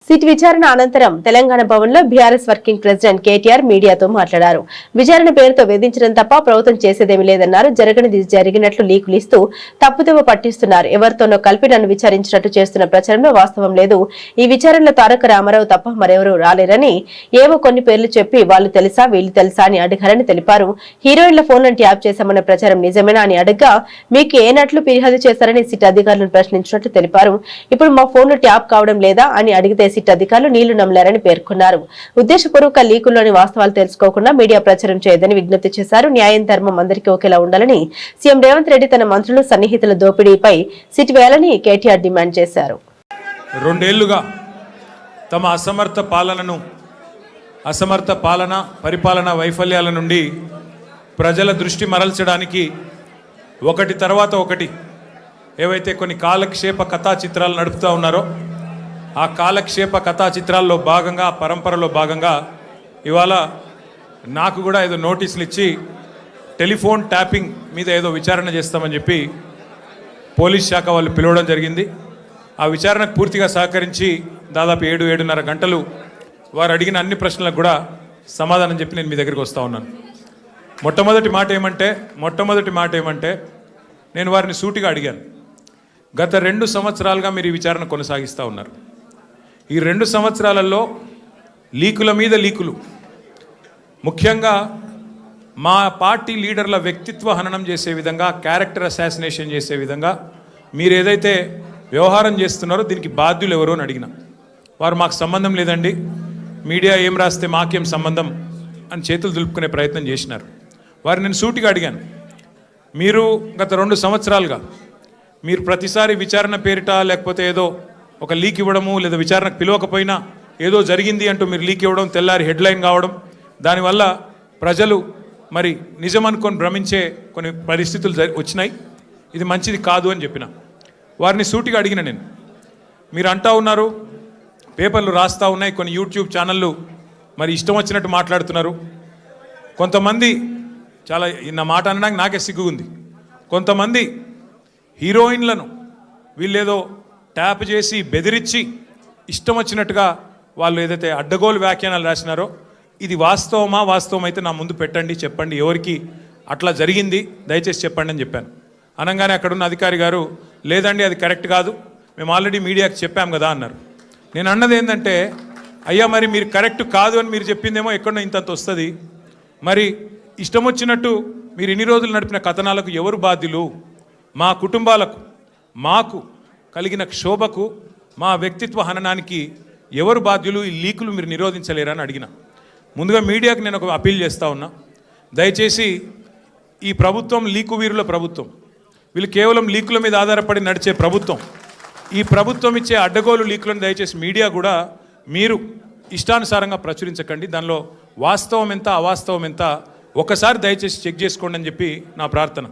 SIT విచారణ అనంతరం తెలంగాణ భవన్లో బీఆర్ఎస్ వర్కింగ్ ప్రెసిడెంట్ కేటీఆర్ మీడియాతో మాట్లాడారు. విచారణ పేరుతో వేధించడం తప్ప ప్రభుత్వం చేసేదేమీ లేదన్నారు. జరగనిది జరిగినట్లు లీకులు ఇస్తూ తప్పుదోవ పట్టిస్తున్నారు. ఎవరితోనో కలిపి నన్ను విచారించినట్టు చేస్తున్న ప్రచారంలో వాస్తవం లేదు. ఈ విచారణలో తారక రామారావు తప్ప మరెవరూ రాలేరని, ఏవో కొన్ని పేర్లు చెప్పి వాళ్ళు తెలుసా వీళ్ళు తెలుసా అని అడిగారని తెలిపారు. హీరోయిన్ల ఫోన్లను ట్యాప్ చేశామన్న ప్రచారం నిజమేనా అని అడగ్గా మీకు ఏనట్లు ఫిర్యాదు చేశారని సిట్ అధికారులను ప్రశ్నించినట్టు తెలిపారు. ఇప్పుడు మా ఫోన్లు ట్యాప్ కావడం లేదా అని అడిగితే సిట్ అధికారులు నీళ్లు నమ్మలేరని పేర్కొన్నారు. ఉద్దేశపూర్వక లీకుల్లోని వాస్తవాలు తెలుసుకోకుండా మీడియా ప్రచారం చేయదని విజ్ఞప్తి చేశారు. న్యాయం ధర్మం అందరికీ ఒకేలా ఉండాలని సీఎం రేవంత్ రెడ్డి తన మంత్రులు సన్నిహితుల దోపిడీపై సిట్ వేయాలని కేటీఆర్ డిమాండ్ చేశారు. 2 ఏళ్లుగా తమ అసమర్థ పరిపాలన వైఫల్యాల నుండి ప్రజల దృష్టి మరల్చడానికి ఒకటి తర్వాత ఒకటి ఏవైతే కొన్ని కాలక్షేప కథా చిత్రాలు నడుపుతూ ఉన్నారో ఆ కాలక్షేప కథా చిత్రాల్లో భాగంగా, పరంపరలో భాగంగా ఇవాళ నాకు కూడా ఏదో నోటీసులు ఇచ్చి టెలిఫోన్ ట్యాపింగ్ మీద ఏదో విచారణ చేస్తామని చెప్పి పోలీస్ శాఖ వాళ్ళు పిలవడం జరిగింది. ఆ విచారణకు పూర్తిగా సహకరించి దాదాపు 7-7:30 గంటలు వారు అడిగిన అన్ని ప్రశ్నలకు కూడా సమాధానం చెప్పి నేను మీ దగ్గరికి వస్తూ ఉన్నాను. మొట్టమొదటి మాట ఏమంటే నేను వారిని సూటిగా అడిగాను. గత 2 సంవత్సరాలుగా మీరు ఈ విచారణ కొనసాగిస్తూ ఉన్నారు. ఈ 2 సంవత్సరాలలో లీకుల మీద లీకులు, ముఖ్యంగా మా పార్టీ లీడర్ల వ్యక్తిత్వ హననం చేసే విధంగా, క్యారెక్టర్ అసాసినేషన్ చేసే విధంగా మీరు ఏదైతే వ్యవహారం చేస్తున్నారో దీనికి బాధ్యులు ఎవరో అని అడిగిన వారు మాకు సంబంధం లేదండి, మీడియా ఏం రాస్తే మాకేం సంబంధం అని చేతులు దులుపుకునే ప్రయత్నం చేసినారు. వారు నేను సూటిగా అడిగాను, మీరు గత 2 సంవత్సరాలుగా మీరు ప్రతిసారి విచారణ పేరిట లేకపోతే ఏదో ఒక లీక్ ఇవ్వడము, లేదా విచారణకు పిలవకపోయినా ఏదో జరిగింది అంటూ మీరు లీక్ ఇవ్వడం, తెల్లారి హెడ్లైన్ కావడం, దానివల్ల ప్రజలు మరి నిజం అనుకొని భ్రమించే కొన్ని పరిస్థితులు వచ్చినాయి. ఇది మంచిది కాదు అని చెప్పిన వారిని సూటిగా అడిగిన నేను. మీరు అంటూ ఉన్నారు, పేపర్లు రాస్తూ ఉన్నాయి, కొన్ని యూట్యూబ్ ఛానళ్ళు మరి ఇష్టం వచ్చినట్టు మాట్లాడుతున్నారు. కొంతమంది చాలా నా మాట అనడానికి నాకే సిగ్గుంది. కొంతమంది హీరోయిన్లను వీళ్ళేదో ట్యాప్ చేసి బెదిరించి ఇష్టం వచ్చినట్టుగా వాళ్ళు ఏదైతే అడ్డగోలు వ్యాఖ్యానాలు రాసినారో ఇది వాస్తవం అయితే నా ముందు పెట్టండి, చెప్పండి ఎవరికి అట్లా జరిగింది దయచేసి చెప్పండి అని చెప్పాను. అనగానే అక్కడున్న అధికారి గారు లేదండి అది కరెక్ట్ కాదు, మేము ఆల్రెడీ మీడియాకి చెప్పాం కదా అన్నారు. నేను అన్నది ఏంటంటే అయ్యా మరి మీరు కరెక్ట్ కాదు అని మీరు చెప్పిందేమో ఎక్కడో ఇంతంత వస్తుంది, మరి ఇష్టం వచ్చినట్టు మీరు ఇన్ని రోజులు నడిపిన కథనాలకు ఎవరు బాధ్యులు? మా కుటుంబాలకు, మాకు కలిగిన క్షోభకు, మా వ్యక్తిత్వ హననానికి ఎవరు బాధ్యులు? ఈ లీకులు మీరు నిరోధించలేరా అని అడిగిన. ముందుగా మీడియాకు నేను ఒక అపీల్ చేస్తూ ఉన్నా, దయచేసి ఈ ప్రభుత్వం లీకు వీరుల ప్రభుత్వం, వీళ్ళు కేవలం లీకుల మీద ఆధారపడి నడిచే ప్రభుత్వం. ఈ ప్రభుత్వం ఇచ్చే అడ్డగోలు లీకులను దయచేసి మీడియా కూడా మీరు ఇష్టానుసారంగా ప్రచురించకండి. దానిలో వాస్తవం ఎంత అవాస్తవం ఎంత ఒకసారి దయచేసి చెక్ చేసుకోండి అని చెప్పి నా ప్రార్థన.